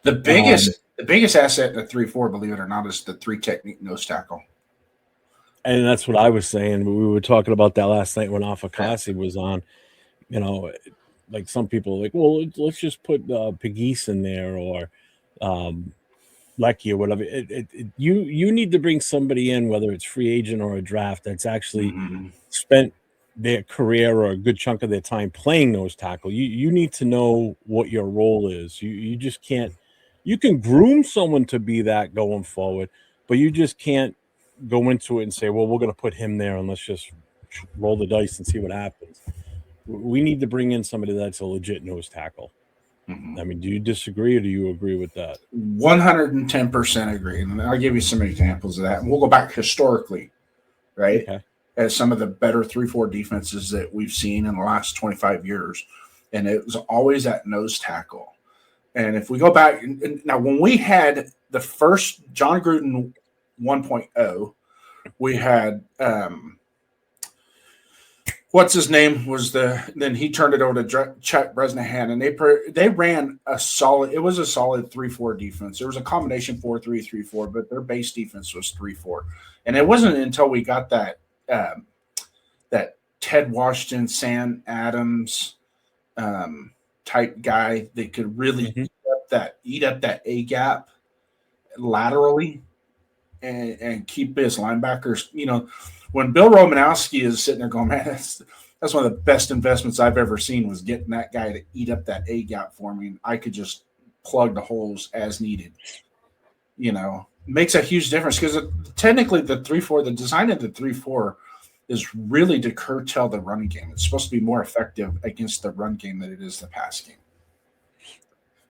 The Um, biggest asset in the 3-4, believe it or not, is the three technique nose tackle. and that's what I was saying. We were talking about that last night when Alpha Classy was on. You know, like some people are like, well, let's just put Pegues in there or um, Lecky or whatever. You need to bring somebody in, whether it's free agent or a draft, that's actually Mm-hmm. spent their career or a good chunk of their time playing nose tackle. You need to know what your role is. You just can't. You can groom someone to be that going forward, but you just can't go into it and say, well, we're going to put him there and let's just roll the dice and see what happens. We need to bring in somebody that's a legit nose tackle. Mm-hmm. I mean, do you disagree or do you agree with that? 110% agree. And I'll give you some examples of that. And we'll go back historically, right? Okay. As some of the better 3-4 defenses that we've seen in the last 25 years. And it was always that nose tackle. And if we go back, and now when we had the first John Gruden 1.0, we had what's his name was then he turned it over to Chuck Bresnahan, and they ran a solid. It was a solid 3-4 defense. There was a combination 4-3-3-4, but their base defense was 3-4, and it wasn't until we got that Ted Washington, Sam Adams type guy that could really Mm-hmm. eat up that A gap laterally and keep his linebackers. When Bill Romanowski is sitting there going, man, that's one of the best investments I've ever seen was getting that guy to eat up that A gap for me. And I could just plug the holes as needed. Makes a huge difference because technically the design of the 3-4 is really to curtail the run game. It's supposed to be more effective against the run game than it is the pass game.